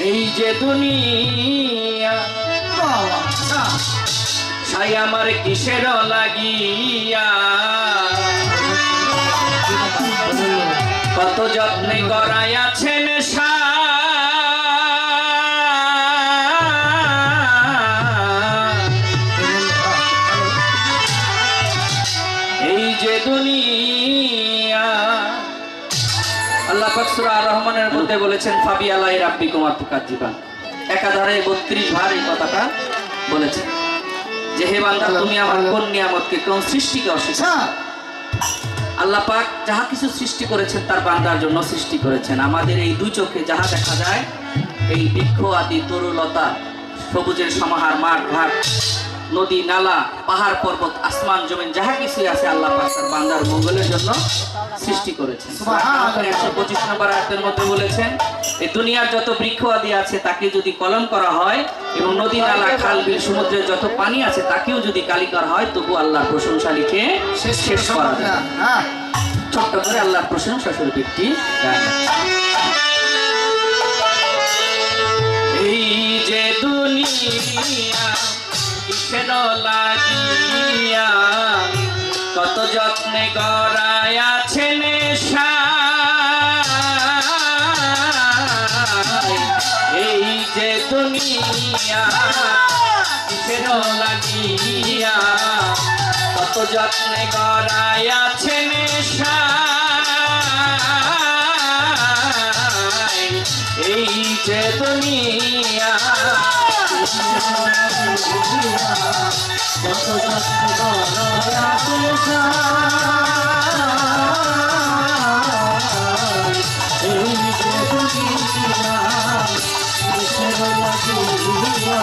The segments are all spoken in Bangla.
এই যে দুনিয়া সাই আমার কিসের লাগিয়া কত যত্নে গড়াইয়াছেন এই যে দুনিয়া আল্লাহ পাক সূরা আর-রহমানের মধ্যে বলেছেন ফাবি আলাই রাব্বিকুম আতুকাজ্জিবান একাধারে 32 বার এই কথাটা বলেছেন যে হে বান্দা তুমি আমার কোন নিয়ামতকে কোন সৃষ্টিকে অস্বীকার আল্লাহ পাক যাহা কিছু সৃষ্টি করেছেন তার বান্দার জন্য সৃষ্টি করেছেন আমাদের এই দুই চোখে যাহা দেখা যায় এই বৃক্ষ আদি তরুলতা সবুজের সমাহার মাঠ ঘাট নদী নালা পাহাড় পর্বত আসমান জমিন যাহা কিছু আছে আল্লাহ পাক তার বান্দার মঙ্গলের জন্য সৃষ্টি করেছেন। সুবহানাল্লাহ 125 নম্বর আয়াতের মধ্যে বলেছেন এই দুনিয়ার যত বৃক্ষ আদি আছে তাকে যদি কলম করা হয় এবং নদী নালা খাল বিল সমুদ্রের যত পানি আছে তাকেও যদি কালি করা হয় তবু আল্লাহর প্রশংসা লিখে শেষ করা যায় না। ছোট্ট করে আল্লাহর প্রশংসা স্বরূপ একটি গান এই যে দুনিয়া কিসের লাগিয়া কত যত্নে গড়াইয়াছেন এই যে দুনিয়া কিসের লাগিয়া কত যত্নে গড়াইয়াছেন এই যে দুনিয়া কত যত্নে গড়াইয়াছেন এই যে দুনিয়া কিসের লাগিয়া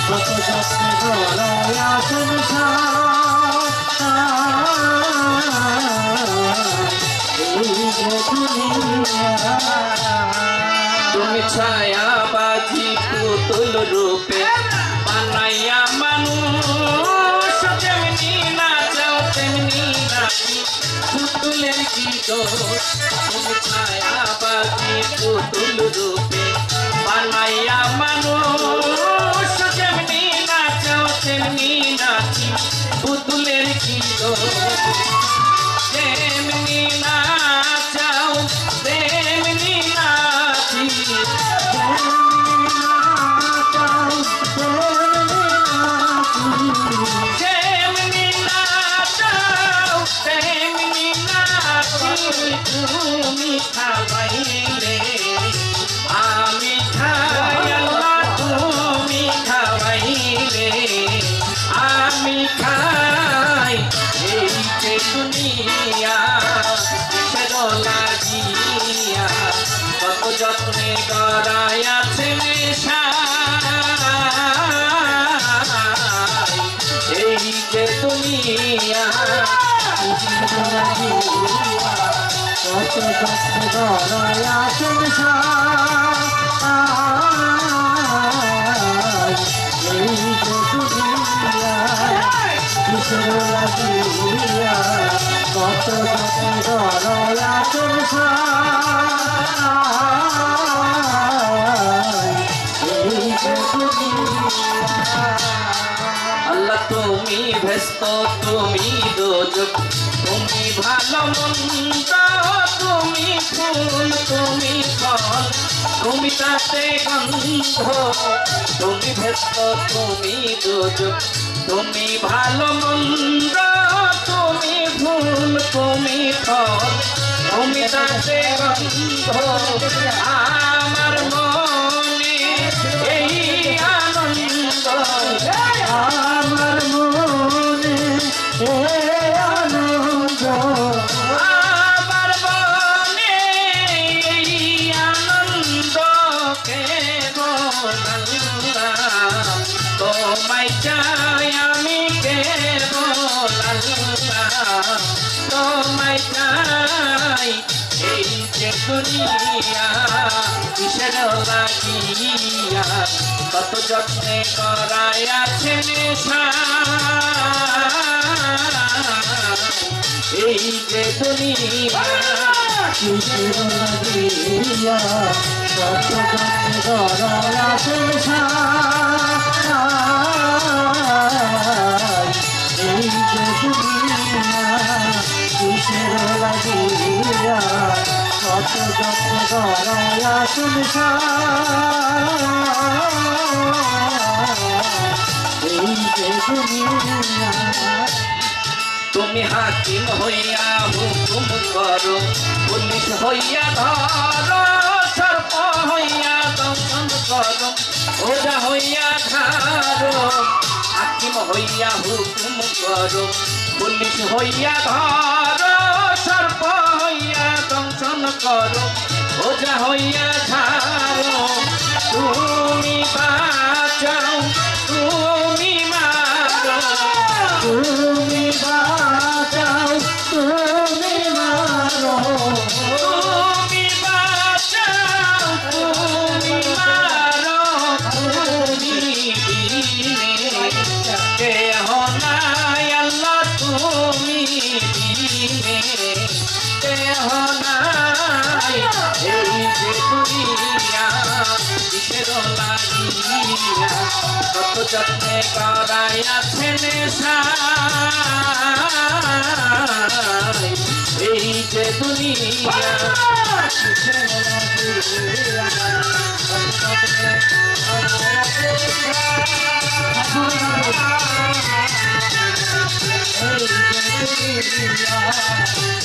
কত যত্নে গড়াইয়াছেন তুমি ছায়া বাজি পুতুল রূপে বানাইয়া মানুষ যেমনি নাচাও তেমনি নাচি পুতুলের কি দোষ তুমি ছায়া বাজি পুতুল রূপে বানাইয়া মানুষ যেমনি নাচাও তেমনি নাচি পুতুলের কি দোষ যেমনি নাচাও তেমনি নাচি যেমনি নাচাও তেমনি নাচি তুমি খাওয়াইলে আমি খাই আল্লাহ তুমি খাওয়াইলে আমি খাই এই যে দুনিয়া কিসের লাগিয়া কত যত্নে গড়াইয়াছেন এই যে দুনিয়া কত যত্নে গড়াইয়াছেন এই যে দুনিয়া কিসের লাগিয়া কত যত্নে গড়াইয়াছেন আল্লাহ তুমি ব্যস্ত তুমি দোজক তুমি ভালো মন্দ তুমি ফুল তুমি ফল তুমি তাতে গন্ধ তুমি ব্যস্ত তুমি দোজক তুমি ভালো মন্দ তুমি ফুল তুমি ফল তুমি তাতে গন্ধ আমার মনে এই আনন্দ আমার মনে এই আনন্দ আমার মনে এই আনন্দ কেবল তোমায় চাই আমি কেবল আল্লাহ, তোমায় চাই এই যে দুনিয়া কিসের লাগিয়া কত যত্নে করাই আছে নেশা, এই যে দুনিয়া কিসের লাগিয়া কত যত্নে করাই আছে নেশা, এই যে দুনিয়া কিসের লাগিয়া কত যত্নে করাই আছে নেশা, এই যে দুনিয়া। তুমি হাকিম হইয়া হুকুম করো, পুলিশ হইয়া ধরো, সর্প হইয়া দমন করো, ওজা হইয়া ধারো। হাকিম হইয়া হুকুম করো, পুলিশ হইয়া ধরো, সর্প হইয়া দংশন করো, ওজা হইয়া ধারো। তুমি বাঁচাও তুমি মারো, তুমি বাঁচাও তুমি মারো, তুমি বাঁচাও তুমি মারো, তুমি দিনে কেহ নাই আল্লাহ, তুমি দিনে কেহ নাই। এই যে দুনিয়া কিসের লাগিয়া কত যত্নে করাই আছে নেশা, এই যে দুনিয়া কিসের লাগিয়া কত যত্নে করাই আছে নেশা, এই যে দুনিয়া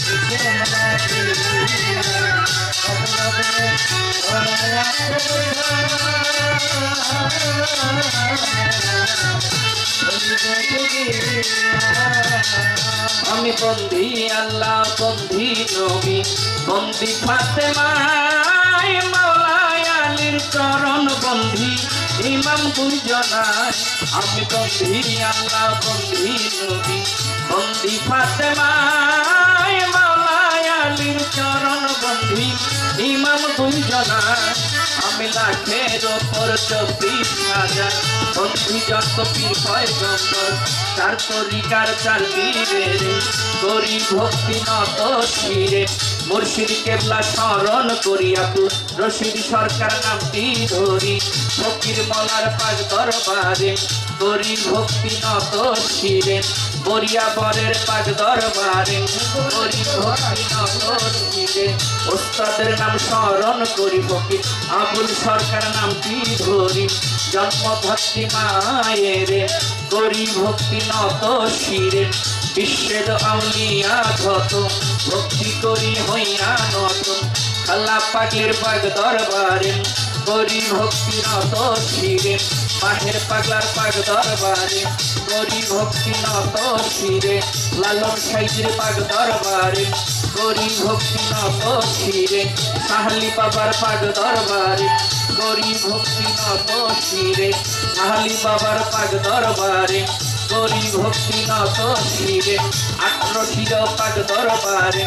কিসের লাগিয়া কত যত্নে করাই আছে আমি বন্দি আল্লাহ বন্দি নবী বন্দি ফাতেমায় মাওলায় আলীর চরণ বন্দি ইমাম দুইজনায়। আমি বন্দি আল্লাহ বন্দি নবী বন্দি ফাতেমায় মাওলায় আলীর চরণ বন্দি ইমাম দুইজনায়। আমি লাখের ওপর 24,000 বন্ধু যত পীর পয়গম্বর, চার তরিকার চার পীরের করি ভক্তি নত শিরে। মুর্শিদ কেবলা স্মরণ করিয়া তু রশিদ সরকার নামটি ধরি, ফকির মলার পাক দরবারে করি ভক্তি নত শিরে। বরিয়া বরের পাক দরবারে করি ভক্তি নত শিরে। ওস্তাদের নাম স্মরণ করি ফকির আবুল সরকার নামটি ধরি, জন্ম ভক্তি মায়ের করি ভক্তি নত শিরে। বিশ্বের আউলিয়া যত ভক্তি করি হইয়া নত, আল্লাহ পাকের পাক দরবারে করি ভক্তি নত শিরে। মাহের পাগলার পাক দরবারে করি ভক্তি নত শিরে। লালন সাইজের পাক দরবারে করি ভক্তি নত শিরে। সাহালি বাবার পাক দরবারে করি ভক্তি নত শিরে। সাহালি বাবার পাক দরবারে করি ভক্তি নত শিরে। 18 শির পাক দরবারে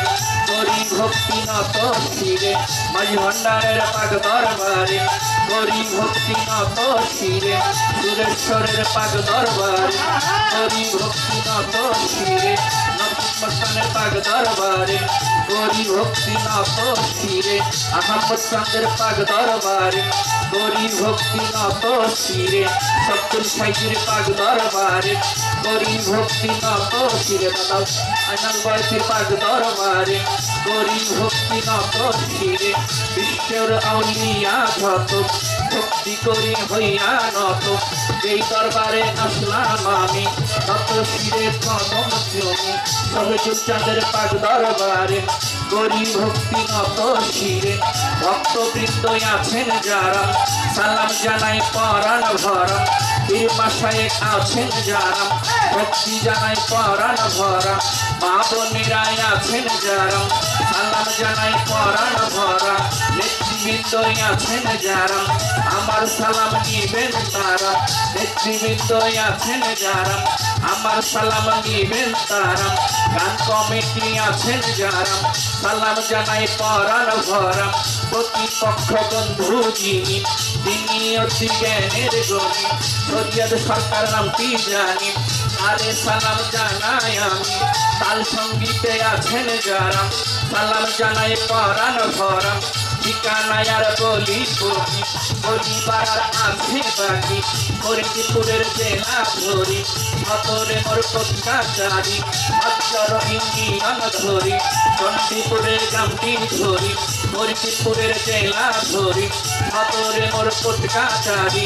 করি ভক্তি নত শিরে। মাঝ ভান্ডারের পাক দরবারে করি ভক্তি নত শিরে। সুরেশ্বরের পাক দরবারে করি ভক্তি নত শিরে। নরসিংহের পাক দরবারে করি ভক্তি নত শিরে। আহমদ চাঁদের পাক দরবারে করি ভক্তি নত শিরে। সপ্তম সাইজের পাক দরবারে করি ভক্তি নত শিরে। দাদা আইনাল বয়সের পাক দরবারে করি ভক্তি নত শিরে। বিশ্বের আউলিয়া যত ভক্তি করি হইয়া নত, এই দরবারে আসলাম আমি নত শিরে কদম জমি। সবে চাঁদের পাক দরবারে করি ভক্তি নত শিরে। ভক্তবৃন্দ আছেন যারা সালাম জানাই পরাণ ভরা, পীর মাসায় আছেন যারা ভক্তি জানাই পরাণ ভরা। মা বোনেরা আছেন যারা সালাম জানাই পরাণ ভরা। নেত্রী নেতৃবৃন্দ আছেন যারা আমার সালাম নিবেন তারা, নেতৃবৃন্দ আছেন যারা আমার সালাম নিবেন তারা, গান কমিটি আছেন যারা সালাম জানাই পরাণ ভরা, প্রতিপক্ষ বন্ধু যিনি তিনি অতি জ্ঞানের গণী, শরীয়ত সরকার নামটি জানি আরে সালাম জানাই আমি, তাল সঙ্গীতে আছেন যারা সালাম জানাই পরাণ ভরা, ঠিকানায় আর বলি বলি পরিবার আছে বাকি, ফরিদপুরের জেলা ধরি অতরে মোর পত্রিকাচারি, অচর ইন্ডিয়ান ধরি চণ্ডীপুরের গ্রামটি ধরি, ফরিদপুরের জেলা ধরি অতরে মোর পত্রিকাচারি,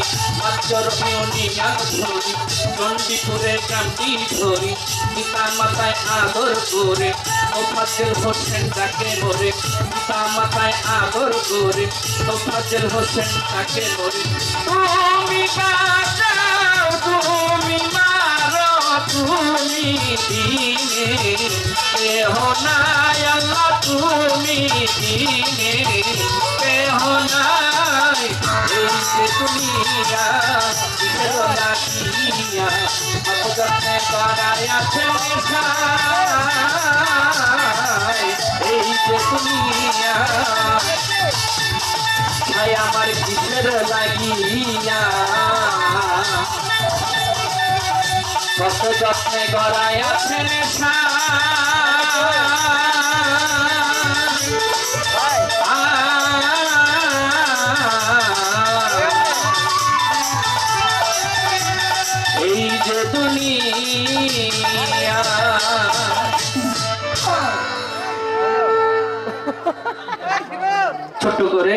অচর ইন্ডিয়ান ধরি চণ্ডীপুরের গ্রামটি ধরি, পিতা মাতায় আদর করে তোফাজ্জল হোসেন তাকে মরে, পিতা মাতায় আদর করে তোফাজ্জল হোসেন তাকে মরে, তুমি বাঁচাও তুমি মারো তুমি দিনে কেহ নাই আল্লাহ তুমি দিনে কেহ নাই, এই যে দুনিয়া কিসের লাগিয়া যত্নে করায় আছেন এই যে দুনিয়া ভাই আমার কিসের লাগিয়া কত যত্নে গড়ায় আছেন এই যে দুনিয়া ছোট করে